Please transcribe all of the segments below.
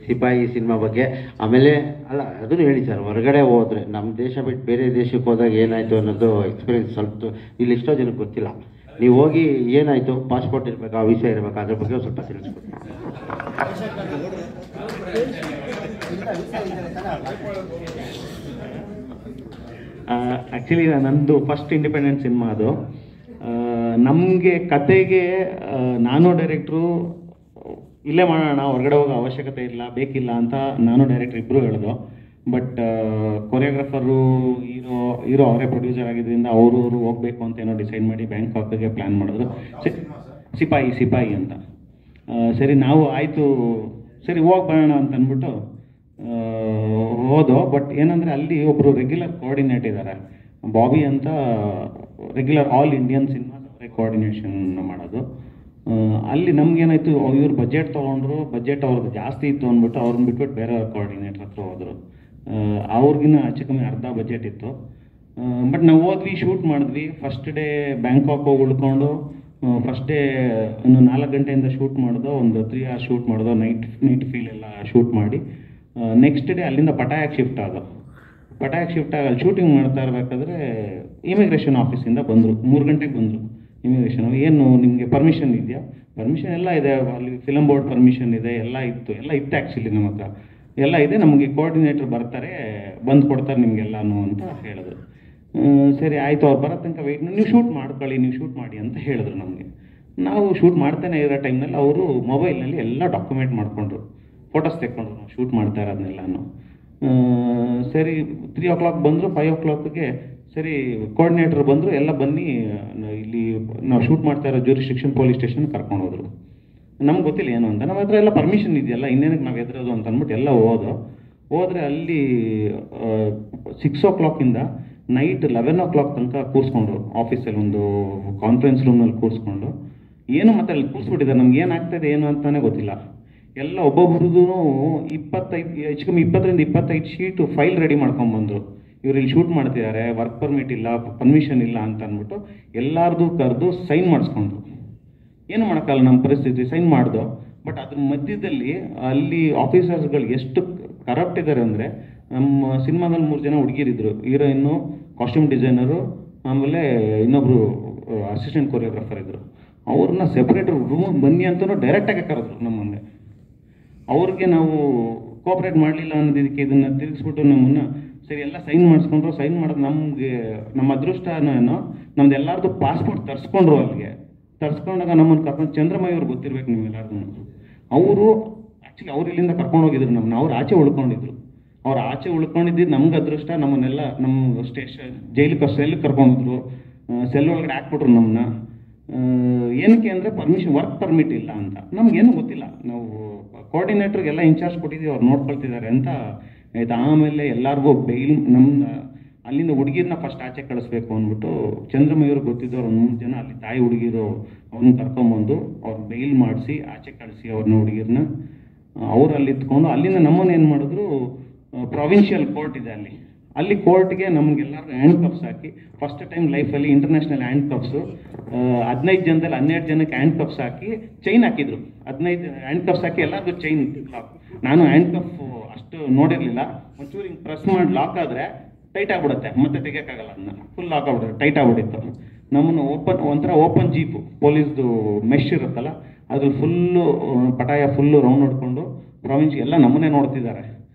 ಸಿಪಾಯಿ ಸಿನಿಮಾ ಬಗ್ಗೆ. ಆಮೇಲೆ ಅಲ್ಲ ಅದನ್ನು ಹೇಳಿ ಸರ್, ಹೊರಗಡೆ ಹೋದರೆ ನಮ್ಮ ದೇಶ ಬಿಟ್ಟು ಬೇರೆ ದೇಶಕ್ಕೆ ಹೋದಾಗ ಏನಾಯಿತು ಅನ್ನೋದು ಎಕ್ಸ್ಪೀರಿಯನ್ಸ್ ಸ್ವಲ್ಪ ಇಲ್ಲಿ ಎಷ್ಟೋ ಜನಕ್ಕೆ ಗೊತ್ತಿಲ್ಲ. ನೀವು ಹೋಗಿ ಏನಾಯಿತು, ಪಾಸ್ಪೋರ್ಟ್ ಇರಬೇಕಾ, ವೀಸಾ ಇರಬೇಕಾ, ಅದ್ರ ಬಗ್ಗೆ ಸ್ವಲ್ಪ ತಿಳಿಸ್ಕೊಡಿ. ಆ್ಯಕ್ಚುಲಿ ನಂದು ಫಸ್ಟ್ ಇಂಡಿಪೆಂಡೆಂಟ್ ಸಿನಿಮಾ ಅದು. ನಮಗೆ ಕತೆಗೆ ನಾನು ಡೈರೆಕ್ಟ್ರು ಇಲ್ಲೇ ಮಾಡೋಣ, ಹೊರಗಡೆ ಹೋಗೋ ಅವಶ್ಯಕತೆ ಇಲ್ಲ, ಬೇಕಿಲ್ಲ ಅಂತ ನಾನು ಡೈರೆಕ್ಟ್ರ್ ಇಬ್ಬರು ಹೇಳಿದ್ರು. ಬಟ್ ಕೊರಿಯೋಗ್ರಾಫರು ಹೀರೋ ಅವರೇ ಪ್ರೊಡ್ಯೂಸರ್ ಆಗಿದ್ದರಿಂದ ಅವರು ಹೋಗಬೇಕು ಅಂತ ಏನೋ ಡಿಸೈಡ್ ಮಾಡಿ ಬ್ಯಾಂಕಾಕ್ಗೆ ಪ್ಲ್ಯಾನ್ ಮಾಡಿದ್ರು. ಸಿಪಾಯಿ ಅಂತ. ಸರಿ ನಾವು ಆಯಿತು ಸರಿ ಹೋಗಿ ಬರೋಣ ಅಂತ ಅಂದ್ಬಿಟ್ಟು ಹೋದೋ. ಬಟ್ ಏನಂದರೆ ಅಲ್ಲಿ ಒಬ್ಬರು ರೆಗ್ಯುಲರ್ ಕೋಆರ್ಡಿನೇಟ್ ಇದ್ದಾರೆ, ಬಾಬಿ ಅಂತ. ರೆಗ್ಯುಲರ್ ಆಲ್ ಇಂಡಿಯನ್ ಸಿನಿಮಾಸ್ ಅವರೇ ಕೋಆರ್ಡಿನೇಷನ್ ಮಾಡೋದು. ಅಲ್ಲಿ ನಮಗೇನಾಯಿತು, ಇವ್ರು ಬಜೆಟ್ ತೊಗೊಂಡ್ರು, ಬಜೆಟ್ ಅವ್ರದ್ದು ಜಾಸ್ತಿ ಇತ್ತು ಅಂದ್ಬಿಟ್ಟು ಅವ್ರನ್ನ ಬಿಟ್ಬಿಟ್ಟು ಬೇರೆ ಕೋಆರ್ಡಿನೇಟ್ರ್ ಹತ್ರ ಹೋದರು. ಅವ್ರಿಗಿನ್ನ ಹೆಚ್ಚು ಕಮ್ಮಿ ಅರ್ಧ ಬಜೆಟ್ ಇತ್ತು. ಬಟ್ ನಾವು ಹೋದ್ವಿ, ಶೂಟ್ ಮಾಡಿದ್ವಿ. ಫಸ್ಟ್ ಡೇ ಬ್ಯಾಂಕಾಕ್ ಹೋಗಿ ಉಳ್ಕೊಂಡು ಫಸ್ಟ್ ಡೇ ಒಂದು 4 ಗಂಟೆಯಿಂದ ಶೂಟ್ ಮಾಡಿದೋ, ಒಂದು 3 hours ಶೂಟ್ ಮಾಡಿದೋ, ನೈಟ್ ಫೀಲ್ ಎಲ್ಲ ಶೂಟ್ ಮಾಡಿ ನೆಕ್ಸ್ಟ್ ಡೇ ಅಲ್ಲಿಂದ ಪಟಾಯಕ್ಕೆ ಶಿಫ್ಟ್ ಆದೋ. ಪಟಾಯಕ್ಕೆ ಶಿಫ್ಟ್ ಆಗಿ ಶೂಟಿಂಗ್ ಮಾಡ್ತಾ ಇರಬೇಕಾದ್ರೆ ಇಮಿಗ್ರೇಷನ್ ಆಫೀಸಿಂದ ಬಂದರು, 3 ಗಂಟೆಗೆ ಬಂದರು ಇಮಿಗ್ರೇಷನ್. ಏನು ನಿಮಗೆ ಪರ್ಮಿಷನ್ ಇದೆಯಾ? ಪರ್ಮಿಷನ್ ಎಲ್ಲ ಇದೆ, ಅಲ್ಲಿ ಫಿಲಮ್ ಬೋರ್ಡ್ ಪರ್ಮಿಷನ್ ಇದೆ, ಎಲ್ಲ ಇತ್ತು ಆ್ಯಕ್ಚುಲಿ ನಮ್ಮ ಹತ್ರ ಎಲ್ಲ ಇದೆ. ನಮಗೆ ಕೋಆರ್ಡಿನೇಟ್ರ್ ಬರ್ತಾರೆ, ಬಂದು ಕೊಡ್ತಾರೆ ನಿಮಗೆಲ್ಲನೂ ಅಂತ ಹೇಳಿದ್ರು. ಸರಿ ಆಯಿತು, ಅವ್ರು ಬರೋ ತನಕ ವೆಯ್ಟ್, ನೀವು ಶೂಟ್ ಮಾಡ್ಕೊಳ್ಳಿ, ನೀವು ಶೂಟ್ ಮಾಡಿ ಅಂತ ಹೇಳಿದ್ರು ನಮಗೆ. ನಾವು ಶೂಟ್ ಮಾಡ್ತಾನೆ ಇರೋ ಟೈಮ್ನಲ್ಲಿ ಅವರು ಮೊಬೈಲ್ನಲ್ಲಿ ಎಲ್ಲ ಡಾಕ್ಯುಮೆಂಟ್ ಮಾಡಿಕೊಂಡ್ರು, ಫೋಟೋಸ್ ತೆಕ್ಕೊಂಡ್ರು ನಾವು ಶೂಟ್ ಮಾಡ್ತಾ ಇರೋದನ್ನೆಲ್ಲನೂ. ಸರಿ 3 o'clock ಬಂದರು. 5 o'clockಗೆ ಸರಿ ಕೋಆರ್ಡಿನೇಟ್ರ್ ಬಂದರು, ಎಲ್ಲ ಬನ್ನಿ ಇಲ್ಲಿ ನಾವು ಶೂಟ್ ಮಾಡ್ತಾ ಇರೋ ಜ್ಯೂರಿಸ್ಡಿಕ್ಷನ್ ಪೊಲೀಸ್ ಸ್ಟೇಷನ್ ಕರ್ಕೊಂಡು ಹೋದರು. ನಮ್ಗೆ ಗೊತ್ತಿಲ್ಲ ಏನು ಅಂತ, ನಮ್ಮ ಹತ್ರ ಎಲ್ಲ ಪರ್ಮಿಷನ್ ಇದೆಯಲ್ಲ, ಇನ್ನೇನಕ್ಕೆ ನಾವು ಎದುರೋದು ಅಂತ ಅಂದ್ಬಿಟ್ಟು ಎಲ್ಲ ಹೋದರೆ ಅಲ್ಲಿ 6 o'clock ನೈಟ್ 11 o'clock ತನಕ ಕೂರಿಸ್ಕೊಂಡ್ರು ಆಫೀಸಲ್ಲಿ, ಒಂದು ಕಾನ್ಫರೆನ್ಸ್ ರೂಮ್ನಲ್ಲಿ ಕೂರಿಸ್ಕೊಂಡು. ಏನು ಮತ್ತೆ ಅಲ್ಲಿ ಕೂರಿಸ್ಬಿಟ್ಟಿದ್ದಾರೆ, ನಮ್ಗೆ ಏನಾಗ್ತದೆ ಏನು ಅಂತಲೇ ಗೊತ್ತಿಲ್ಲ. ಎಲ್ಲ ಒಬ್ಬೊಬ್ರದ್ದು 25 ಹೆಚ್ಚು ಕಮ್ಮಿ 20ರಿಂದ 25 ಶೀಟು ಫೈಲ್ ರೆಡಿ ಮಾಡ್ಕೊಂಬಂದರು. ಇವ್ರು ಇಲ್ಲಿ ಶೂಟ್ ಮಾಡ್ತಿದ್ದಾರೆ, ವರ್ಕ್ ಪರ್ಮಿಟ್ ಇಲ್ಲ, ಪರ್ಮಿಷನ್ ಇಲ್ಲ ಅಂತ ಅಂದ್ಬಿಟ್ಟು ಎಲ್ಲಾರ್ದು ಕರೆದು ಸೈನ್ ಮಾಡಿಸ್ಕೊಂಡ್ರು. ಏನು ಮಾಡೋಕ್ಕಲ್ಲ, ನಮ್ಮ ಪರಿಸ್ಥಿತಿ ಸೈನ್ ಮಾಡ್ದೋ. ಬಟ್ ಅದ್ರ ಮಧ್ಯದಲ್ಲಿ ಅಲ್ಲಿ ಆಫೀಸರ್ಸ್ಗಳು ಎಷ್ಟು ಕರಪ್ಟ್ ಇದ್ದಾರೆ ಅಂದರೆ, ನಮ್ಮ ಸಿನಿಮಾದಲ್ಲಿ 3 ಜನ ಹುಡುಗಿರಿದ್ರು, ಹೀರೋಯಿನ್ನು, ಕಾಸ್ಟ್ಯೂಮ್ ಡಿಸೈನರು, ಆಮೇಲೆ ಇನ್ನೊಬ್ಬರು ಅಸಿಸ್ಟೆಂಟ್ ಕೊರಿಯೋಗ್ರಾಫರ್ ಇದ್ದರು. ಅವ್ರನ್ನ ಸೆಪ್ರೇಟ್ ರೂಮಿಗೆ ಬನ್ನಿ ಅಂತಲೂ ಡೈರೆಕ್ಟಾಗಿ ಕರೆದ್ರು ನಮ್ಮ ಮುಂದೆ. ಅವ್ರಿಗೆ ನಾವು ಕೋಆಪ್ರೇಟ್ ಮಾಡಲಿಲ್ಲ ಅನ್ನೋದಕ್ಕೆ ಇದನ್ನು ತಿರುಗಿಸ್ಬಿಟ್ಟು ನಮ್ಮನ್ನು ಸರಿ ಎಲ್ಲ ಸೈನ್ ಮಾಡಿಸ್ಕೊಂಡ್ರು. ಸೈನ್ ಮಾಡೋದು ನಮಗೆ ನಮ್ಮ ಅದೃಷ್ಟನೋ, ನಮ್ದು ಎಲ್ಲರದು ಪಾಸ್ಪೋರ್ಟ್ ತರಿಸ್ಕೊಂಡ್ರು. ಅಲ್ಲಿಗೆ ತರಿಸ್ಕೊಂಡಾಗ ನಮ್ಮನ್ನು ಕರ್ಕೊಂಡು ಚಂದ್ರಮಯ್ಯವ್ರು ಗೊತ್ತಿರ್ಬೇಕು ನಿಮ್ಮೆಲ್ಲರಿಗೂ. ಅವರು ಆ್ಯಕ್ಚುಲಿ ಅವ್ರು ಇಲ್ಲಿಂದ ಕರ್ಕೊಂಡು ಹೋಗಿದ್ರು ನಮ್ಮನ್ನ, ಅವ್ರು ಆಚೆ ಉಳ್ಕೊಂಡಿದ್ರು. ಅವ್ರು ಆಚೆ ಉಳ್ಕೊಂಡಿದ್ದು ನಮ್ಗೆ ಅದೃಷ್ಟ. ನಮ್ಮನ್ನೆಲ್ಲ ನಮ್ಮ ಜೈಲಿಗೆ ಸೆಲ್ಗೆ ಕರ್ಕೊಂಡ್ರು, ಸೆಲ್ ಒಳಗಡೆ ಹಾಕ್ಬಿಟ್ರು ನಮ್ಮನ್ನ. ಏನಕ್ಕೆ ಅಂದರೆ ಪರ್ಮಿಷನ್, ವರ್ಕ್ ಪರ್ಮಿಟ್ ಇಲ್ಲ ಅಂತ. ನಮಗೇನು ಗೊತ್ತಿಲ್ಲ, ನಾವು ಕೋಆರ್ಡಿನೇಟ್ರಿಗೆಲ್ಲ ಇನ್ಚಾರ್ಜ್ ಕೊಟ್ಟಿದ್ದೀವಿ, ಅವ್ರು ನೋಡ್ಕೊಳ್ತಿದ್ದಾರೆ ಅಂತ ಆಯ್ತು. ಆಮೇಲೆ ಎಲ್ಲರಿಗೂ ಬೈಲ್, ನಮ್ಮ ಅಲ್ಲಿಂದ ಹುಡುಗಿರನ್ನ ಫಸ್ಟ್ ಆಚೆ ಕಳಿಸ್ಬೇಕು ಅಂದ್ಬಿಟ್ಟು ಚಂದ್ರಮಯ್ಯವ್ರು ಗೊತ್ತಿದ್ದವ್ರು ಒಂದು 3 ಜನ ಅಲ್ಲಿ ತಾಯಿ ಹುಡುಗಿರು ಅವ್ರನ್ನ ಕರ್ಕೊಂಬಂದು ಅವ್ರು ಬೈಲ್ ಮಾಡಿಸಿ ಆಚೆ ಕಳಿಸಿ ಅವ್ರನ್ನ ಹುಡುಗಿರನ್ನ. ಅವ್ರು ಅಲ್ಲಿ ಇತ್ಕೊಂಡು ಅಲ್ಲಿಂದ ನಮ್ಮನ್ನು ಏನು ಮಾಡಿದ್ರು, ಪ್ರಾವಿನ್ಷಿಯಲ್ ಕೋರ್ಟ್ ಇದೆ ಅಲ್ಲಿ ಕೋರ್ಟ್ಗೆ ನಮಗೆಲ್ಲರಿಗೂ ಹ್ಯಾಂಡ್ ಕಪ್ಸ್ ಹಾಕಿ, ಫಸ್ಟ್ ಟೈಮ್ ಲೈಫಲ್ಲಿ ಇಂಟರ್ನ್ಯಾಷನಲ್ ಹ್ಯಾಂಡ್ ಕಪ್ಸು, 15 ಜನದಲ್ಲಿ 12 ಜನಕ್ಕೆ ಹ್ಯಾಂಡ್ ಕಪ್ಸ್ ಹಾಕಿ ಚೈನ್ ಹಾಕಿದ್ರು. 15 ಹ್ಯಾಂಡ್ ಕಪ್ಸ್ ಹಾಕಿ ಎಲ್ಲರಿಗೂ ಚೈನ್ ಲಾಕ್. ನಾನು ಹ್ಯಾಂಡ್ ಕಪ್ ಅಷ್ಟು ನೋಡಿರಲಿಲ್ಲ. ಒಂಚೂರು ಹಿಂಗೆ ಪ್ರೆಸ್ ಮಾಡಿ ಲಾಕ್ ಆದರೆ ಟೈಟ್ ಆಗಿಬಿಡುತ್ತೆ, ಮತ್ತೆ ತೆಗಿಯೋಕ್ಕಾಗಲ್ಲ, ಅದನ್ನ ಫುಲ್ ಲಾಕ್ ಆಗ್ಬಿಡುತ್ತೆ, ಟೈಟ್ ಆಗಿಬಿಟ್ಟಿತ್ತು. ನಮ್ಮನ್ನು ಒಂಥರ ಓಪನ್ ಜೀಪು ಪೊಲೀಸ್ದು ಮೆಶ್ ಇರುತ್ತಲ್ಲ, ಅದ್ರಲ್ಲಿ ಫುಲ್ಲು ಪಟಾಯ ಫುಲ್ಲು ರೌಂಡ್ ಹೊಡ್ಕೊಂಡು ಪ್ರಾವಿನ್ಸ್ ಎಲ್ಲ ನಮ್ಮನ್ನೇ ನೋಡ್ತಿದ್ದಾರೆ.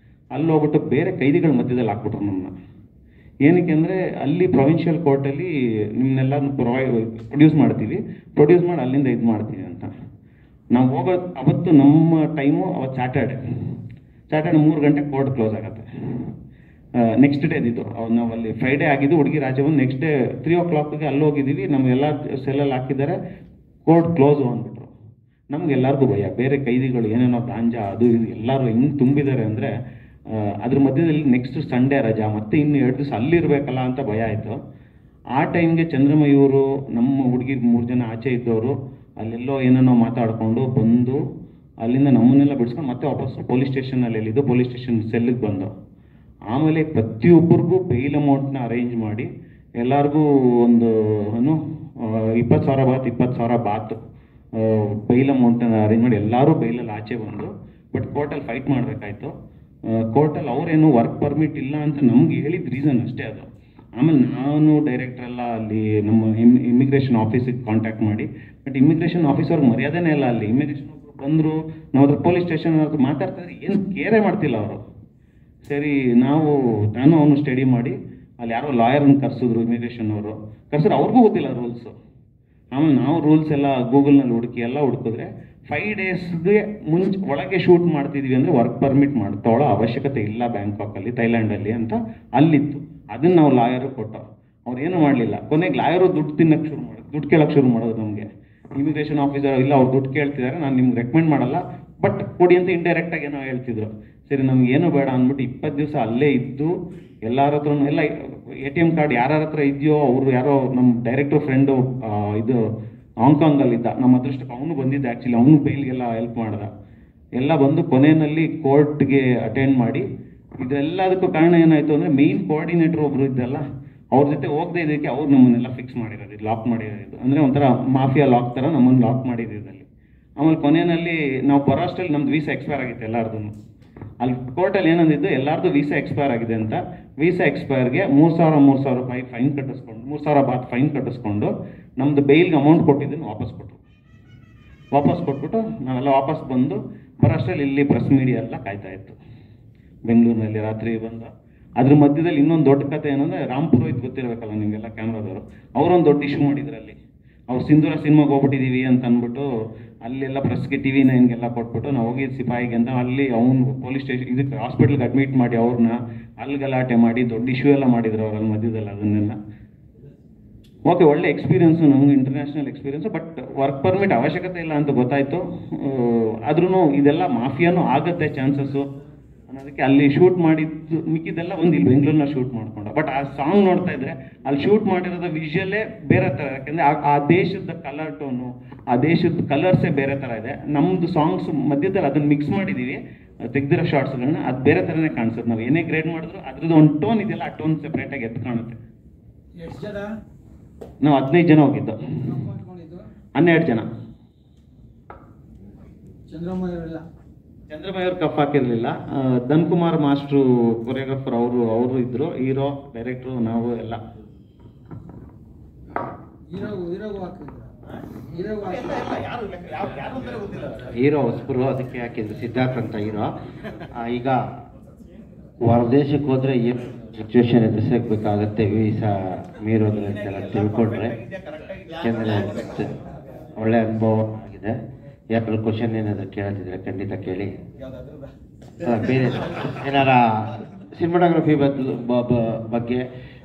ಅಲ್ಲಿ ಹೋಗ್ಬಿಟ್ಟು ಬೇರೆ ಕೈದಿಗಳ ಮಧ್ಯದಲ್ಲಿ ಹಾಕ್ಬಿಟ್ರು ನಮ್ಮನ್ನ. ಏನಕ್ಕೆ ಅಂದರೆ ಅಲ್ಲಿ ಪ್ರಾವಿನ್ಷಿಯಲ್ ಕೋರ್ಟಲ್ಲಿ ನಿಮ್ಮನ್ನೆಲ್ಲ ಪ್ರೊಡ್ಯೂಸ್ ಮಾಡಿ ಅಲ್ಲಿಂದ ಇದು ಮಾಡ್ತೀವಿ ಅಂತ. ನಾವು ಹೋಗೋದು ಅವತ್ತು ನಮ್ಮ ಟೈಮು ಅವತ್ತು ಸ್ಯಾಟರ್ಡೆ 3 ಗಂಟೆಗೆ ಕೋರ್ಟ್ ಕ್ಲೋಸ್ ಆಗುತ್ತೆ. ನೆಕ್ಸ್ಟ್ ಡೇ ಇದ್ದಿದ್ದು, ನಾವು ಅಲ್ಲಿ ಫ್ರೈಡೇ ಆಗಿದ್ದು, ಹುಡುಗಿ ರಾಜ ಬಂದು ನೆಕ್ಸ್ಟ್ ಡೇ 3 o'clockಗೆ ಅಲ್ಲಿ ಹೋಗಿದ್ದೀವಿ. ನಮಗೆಲ್ಲ ಸೆಲ್ಲಲ್ಲಿ ಹಾಕಿದ್ದಾರೆ, ಕೋರ್ಟ್ ಕ್ಲೋಸು ಅಂದ್ಬಿಟ್ರು. ನಮಗೆಲ್ಲರಿಗೂ ಭಯ, ಬೇರೆ ಕೈದಿಗಳು ಏನೇನೋ ಗಾಂಜಾ ಅದು ಇದು ಎಲ್ಲರೂ ಹಿಂಗೆ ತುಂಬಿದ್ದಾರೆ ಅಂದರೆ, ಅದ್ರ ಮಧ್ಯದಲ್ಲಿ ನೆಕ್ಸ್ಟ್ ಸಂಡೇ ರಜಾ, ಮತ್ತೆ ಇನ್ನು 2 ದಿವಸ ಅಲ್ಲಿರಬೇಕಲ್ಲ ಅಂತ ಭಯ ಆಯಿತು. ಆ ಟೈಮ್ಗೆ ಚಂದ್ರಮಯ್ಯವರು ನಮ್ಮ ಹುಡುಗಿರು 3 ಜನ ಆಚೆ ಇದ್ದವರು ಅಲ್ಲೆಲ್ಲೋ ಏನೇನೋ ಮಾತಾಡಿಕೊಂಡು ಬಂದು ಅಲ್ಲಿಂದ ನಮ್ಮನ್ನೆಲ್ಲ ಬಿಡಿಸ್ಕೊಂಡು ಮತ್ತೆ ವಾಪಸ್ ಪೊಲೀಸ್ ಸ್ಟೇಷನಲ್ಲಿ ಎಲ್ಲಿದ್ದು ಪೊಲೀಸ್ ಸ್ಟೇಷನ್ ಸೆಲ್ಲಿಗೆ ಬಂದು, ಆಮೇಲೆ ಪ್ರತಿಯೊಬ್ಬರಿಗೂ ಬೈಲ್ ಅಮೌಂಟ್ನ ಅರೇಂಜ್ ಮಾಡಿ ಎಲ್ಲರಿಗೂ ಒಂದು 20,000 ಬಾತ್ ಬೈಲ್ ಅಮೌಂಟನ್ನು ಅರೇಂಜ್ ಮಾಡಿ ಎಲ್ಲರೂ ಬೈಲಲ್ಲಿ ಆಚೆ ಬಂದು ಬಟ್ ಕೋರ್ಟಲ್ಲಿ ಫೈಟ್ ಮಾಡಬೇಕಾಯ್ತು. ಕೋರ್ಟಲ್ಲಿ ಅವರೇನು ವರ್ಕ್ ಪರ್ಮಿಟ್ ಇಲ್ಲ ಅಂತ ನಮ್ಗೆ ಹೇಳಿದ ರೀಸನ್ ಅಷ್ಟೇ ಅದು. ಆಮೇಲೆ ನಾನು ಡೈರೆಕ್ಟರ್ ಎಲ್ಲ ಅಲ್ಲಿ ನಮ್ಮ ಇಮಿಗ್ರೇಷನ್ ಆಫೀಸಿಗೆ ಕಾಂಟ್ಯಾಕ್ಟ್ ಮಾಡಿ, ಬಟ್ ಇಮಿಗ್ರೇಷನ್ ಆಫೀಸರ್ಗೆ ಮರ್ಯಾದೆನೇ ಇಲ್ಲ. ಅಲ್ಲಿ ಇಮಿಗ್ರೇಷನ್ ಒಬ್ರು ಬಂದರು, ನಾವು ಅದ್ರ ಪೊಲೀಸ್ ಸ್ಟೇಷನ್ ಅವ್ರದ್ದು ಮಾತಾಡ್ತಾರೆ, ಏನು ಕೇರೇ ಮಾಡ್ತಿಲ್ಲ ಅವರು. ಸರಿ ನಾನು ಅವನು ಸ್ಟಡಿ ಮಾಡಿ ಅಲ್ಲಿ ಯಾರೋ ಲಾಯರ್ನ ಕರೆಸಿದ್ರು, ಇಮಿಗ್ರೇಷನ್ ಅವರು ಕರೆಸಿದ್ರು, ಅವ್ರಿಗೂ ಗೊತ್ತಿಲ್ಲ ರೂಲ್ಸು. ಆಮೇಲೆ ನಾವು ರೂಲ್ಸ್ ಎಲ್ಲ ಗೂಗಲ್ನಲ್ಲಿ ಹುಡುಕಿದ್ರೆ 5 ಡೇಸ್ಗೆ ಮುಂಚೆ ಒಳಗೆ ಶೂಟ್ ಮಾಡ್ತಿದ್ವಿ ಅಂದರೆ ವರ್ಕ್ ಪರ್ಮಿಟ್ ಮಾಡ್ತಾವಳೋ ಅವಶ್ಯಕತೆ ಇಲ್ಲ ಬ್ಯಾಂಕಾಕಲ್ಲಿ, ಥೈಲ್ಯಾಂಡಲ್ಲಿ ಅಂತ ಅಲ್ಲಿತ್ತು. ಅದನ್ನು ನಾವು ಲಾಯರು ಕೊಟ್ಟು ಅವ್ರು ಏನೂ ಮಾಡಲಿಲ್ಲ. ಕೊನೆಗೆ ಲಾಯರು ದುಡ್ಡು ಕೇಳೋಕ್ಕೆ ಶುರು ಮಾಡೋದು ನಮಗೆ. ಇಮಿಗ್ರೇಷನ್ ಆಫೀಸರ್ ಇಲ್ಲ, ಅವ್ರು ದುಡ್ಡು ಕೇಳ್ತಿದ್ದಾರೆ, ನಾನು ನಿಮ್ಗೆ ರೆಕಮೆಂಡ್ ಮಾಡಲ್ಲ, ಬಟ್ ಕೊಡಿ ಅಂತ ಇಂಡೈರೆಕ್ಟಾಗಿ ಏನೋ ಹೇಳ್ತಿದ್ರು. ಸರಿ, ನಮಗೇನು ಬೇಡ ಅಂದ್ಬಿಟ್ಟು 20 ದಿವಸ ಅಲ್ಲೇ ಇದ್ದು ಎಲ್ಲರ ಹತ್ರನೂ ಎಲ್ಲ ATM ಕಾರ್ಡ್ ಯಾರ ಹತ್ರ ಇದೆಯೋ ಅವರು ಯಾರೋ ನಮ್ಮ ಡೈರೆಕ್ಟರ್ ಫ್ರೆಂಡು ಇದು ಹಾಂಗ್ಕಾಂಗಲ್ಲಿದ್ದ, ನಮ್ಮ ಅದೃಷ್ಟಕ್ಕೆ ಅವನು ಬಂದಿದ್ದ. ಆ್ಯಕ್ಚುಲಿ ಅವನು ಬೈಲ್ಗೆಲ್ಲ ಹೆಲ್ಪ್ ಮಾಡ್ದ. ಎಲ್ಲ ಬಂದು ಕೊನೆಯಲ್ಲಿ ಕೋರ್ಟ್ಗೆ ಅಟೆಂಡ್ ಮಾಡಿ. ಇದೆಲ್ಲದಕ್ಕೂ ಕಾರಣ ಏನಾಯಿತು ಅಂದರೆ ಮೇಯ್ನ್ ಕೋಆರ್ಡಿನೇಟರ್ ಒಬ್ಬರು ಇದ್ದಲ್ಲ, ಅವ್ರ ಜೊತೆ ಹೋಗದೆ ಇದಕ್ಕೆ ಅವ್ರು ನಮ್ಮನ್ನೆಲ್ಲ ಫಿಕ್ಸ್ ಮಾಡಿರೋದು, ಲಾಕ್ ಮಾಡಿರೋದು. ಅಂದರೆ ಒಂಥರ ಮಾಫಿಯಾ ಲಾಕ್ ಥರ ನಮ್ಮನ್ನು ಲಾಕ್ ಮಾಡಿದ್ದಲ್ಲಿ. ಆಮೇಲೆ ಕೊನೆಯಲ್ಲಿ ನಾವು ಬರೋಷ್ಟರಲ್ಲಿ ನಮ್ದು ವೀಸಾ ಎಕ್ಸ್ಪೈರ್ ಆಗಿತ್ತು ಎಲ್ಲರದು. ಅಲ್ಲಿ ಕೋರ್ಟಲ್ಲಿ ಏನಂದಿದ್ದು, ಎಲ್ಲರದು ವೀಸಾ ಎಕ್ಸ್ಪೈರ್ ಆಗಿದೆ ಅಂತ. ವೀಸಾ ಎಕ್ಸ್ಪೈರ್ಗೆ 3,000 ರೂಪಾಯಿ ಫೈನ್ ಕಟ್ಟಿಸ್ಕೊಂಡು, 3,000 ಬಾತ್ ಫೈನ್ ಕಟ್ಟಿಸ್ಕೊಂಡು ನಮ್ಮದು ಬೇಲ್ಗೆ ಅಮೌಂಟ್ ಕೊಟ್ಟಿದ್ದನ್ನು ವಾಪಸ್ ಕೊಟ್ಬಿಟ್ಟು ನಾವೆಲ್ಲ ವಾಪಸ್ ಬಂದು ಬರೋಷ್ಟರಲ್ಲಿ ಇಲ್ಲಿ ಪ್ರೆಸ್ ಮೀಡಿಯಾ ಎಲ್ಲ ಕಾಯ್ತಾ ಇತ್ತು ಬೆಂಗಳೂರಿನಲ್ಲಿ ರಾತ್ರಿ ಬಂದು. ಅದ್ರ ಮಧ್ಯದಲ್ಲಿ ಇನ್ನೊಂದು ದೊಡ್ಡ ಕಥೆ ಏನಂದರೆ, ರಾಮ್ ಪುರೋಹಿತ್ ಗೊತ್ತಿರಬೇಕಲ್ಲ ನಿಮಗೆಲ್ಲ, ಕ್ಯಾಮ್ರಾದವರು, ಅವರೊಂದು ದೊಡ್ಡ ಇಶ್ಯೂ ಮಾಡಿದ್ರು ಅಲ್ಲಿ. ಅವ್ರು ಸಿಂಧೂರ ಸಿನಿಮಾಗೆ ಹೋಗ್ಬಿಟ್ಟಿದ್ದೀವಿ ಅಂತ ಅಂದ್ಬಿಟ್ಟು ಅಲ್ಲೆಲ್ಲ ಪ್ರೆಸ್ಗೆ TV 9 ಕೊಟ್ಬಿಟ್ಟು ನಾವು ಹೋಗಿದ್ದು ಸಿಪಾಯಿಗೆ ಅಂತ. ಅಲ್ಲಿ ಅವನು ಪೊಲೀಸ್ ಸ್ಟೇಷನ್ ಇದಕ್ಕೆ ಹಾಸ್ಪಿಟ್ಲಿಗೆ ಅಡ್ಮಿಟ್ ಮಾಡಿ ಅವ್ರನ್ನ ಅಲ್ಲಿ ಗಲಾಟೆ ಮಾಡಿ ದೊಡ್ಡ ಇಶ್ಯೂ ಎಲ್ಲ ಮಾಡಿದ್ರು ಅವರಲ್ಲಿ ಮಧ್ಯದಲ್ಲಿ. ಅದನ್ನೆಲ್ಲ ಓಕೆ, ಒಳ್ಳೆ ಎಕ್ಸ್ಪೀರಿಯನ್ಸು ನಮ್ಗೆ, international experience. But work permit ಅವಶ್ಯಕತೆ ಇಲ್ಲ ಅಂತ ಗೊತ್ತಾಯಿತು. ಆದ್ರೂ ಇದೆಲ್ಲ ಮಾಫಿಯಾನು ಆಗುತ್ತೆ ಚಾನ್ಸಸ್ಸು ಅನ್ನೋದಕ್ಕೆ ಅಲ್ಲಿ ಶೂಟ್ ಮಾಡಿದ್ದು. ಮಿಕ್ಕಿದ್ದೆಲ್ಲ ಒಂದು ಇಲ್ಲಿ ಬೆಂಗಳೂರಿನ ಶೂಟ್ ಮಾಡ್ಕೊಂಡ. ಬಟ್ ಆ ಸಾಂಗ್ ನೋಡ್ತಾ ಇದ್ರೆ ಅಲ್ಲಿ ಶೂಟ್ ಮಾಡಿರೋದು ವಿಷುವಲ್ಲೇ ಬೇರೆ ಥರ, ಯಾಕೆಂದರೆ ಆ ದೇಶದ ಕಲರ್ ಟೋನು, ಆ ದೇಶದ ಕಲರ್ಸೇ ಬೇರೆ ಥರ ಇದೆ. ನಮ್ಮದು ಸಾಂಗ್ಸ್ ಮಧ್ಯದಲ್ಲಿ ಅದನ್ನು ಮಿಕ್ಸ್ ಮಾಡಿದ್ದೀವಿ, ತೆಗ್ದಿರೋ ಶಾರ್ಟ್ಸ್ಗಳನ್ನ, ಅದು ಬೇರೆ ಥರನೇ ಕಾಣಿಸುತ್ತೆ. ನಾವು ಏನೇ ಗ್ರೇಡ್ ಮಾಡಿದ್ರು ಅದ್ರದ್ದು ಒಂದು ಟೋನ್ ಇದೆಯಲ್ಲ, ಆ ಟೋನ್ ಸೆಪ್ರೇಟಾಗಿ ಎದ್ದು ಕಾಣುತ್ತೆ. ನಾವು 15 ಜನ ಹೋಗಿದ್ದು, 12 ಜನ. ಚಂದ್ರಮಯ್ಯವ್ರು ಕಫ್ ಹಾಕಿರಲಿಲ್ಲ. ಧನ್ ಕುಮಾರ್ ಮಾಸ್ಟ್ರು ಕೊರಿಯೋಗ್ರಾಫರ್, ಅವರು ಇದ್ರು, ಹೀರೋ, ಡೈರೆಕ್ಟ್ರು, ನಾವು ಎಲ್ಲ. ಹೀರೋ ಹೊಸಬರು, ಅದಕ್ಕೆ ಹಾಕಿದ್ರು, ಸಿದ್ಧಾರ್ಥ್ ಅಂತ ಹೀರೋ. ಈಗ ಹೊರದೇಶಕ್ಕೆ ಹೋದ್ರೆ ಏನು ಸಿಚುವೇಶನ್ ಎದುರಿಸಬೇಕಾಗತ್ತೆ ವೀಸಾ ಮೀರೋದ್ರೆ ಅಂತೆಲ್ಲ ತಿಳ್ಕೊಂಡ್ರೆ, ಯಾಕೆಂದರೆ ಒಳ್ಳೆ ಅನುಭವ ಆಗಿದೆ. ಯಾಕಂದ್ರೆ ಕ್ವಶನ್ ಏನಾದರೂ ಕೇಳ್ತಿದ್ರೆ ಖಂಡಿತ ಕೇಳಿ. ಬೇರೆ ಏನಾರ ಸಿನಿಮಾಟೋಗ್ರಫಿ ಬಗ್ಗೆ,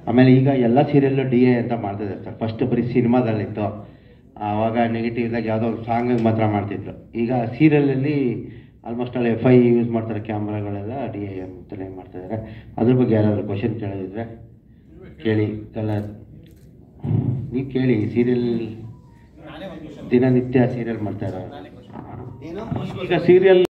ಆಮೇಲೆ ಈಗ ಎಲ್ಲ ಸೀರಿಯಲ್ಲು DA ಅಂತ ಮಾಡ್ತಿದ್ದಾರೆ ಸರ್. ಫಸ್ಟ್ ಬರೀ ಸಿನಿಮಾದಲ್ಲಿತ್ತು, ಆವಾಗ ನೆಗೆಟಿವ್ದಾಗ ಯಾವುದೋ ಒಂದು ಸಾಂಗಿಗೆ ಮಾತ್ರ ಮಾಡ್ತಿದ್ರು. ಈಗ ಸೀರಿಯಲಲ್ಲಿ ಆಲ್ಮೋಸ್ಟ್ ಅಲ್ಲಿ FI ಯೂಸ್ ಮಾಡ್ತಾರೆ, ಕ್ಯಾಮ್ರಾಗಳೆಲ್ಲ DA ಅಂತಲೇ ಮಾಡ್ತಾಯಿದ್ದಾರೆ. ಅದ್ರ ಬಗ್ಗೆ ಯಾರಾದರೂ ಕ್ವಶನ್ ಕೇಳೋದಿದ್ರೆ ಕೇಳಿ. ನೀವು ಕೇಳಿ. ಸೀರಿಯಲ್ ದಿನನಿತ್ಯ ಸೀರಿಯಲ್ ಮಾಡ್ತಾ ಇದ್ದಾರೆ. ಈಗ ಸೀರಿಯಲ್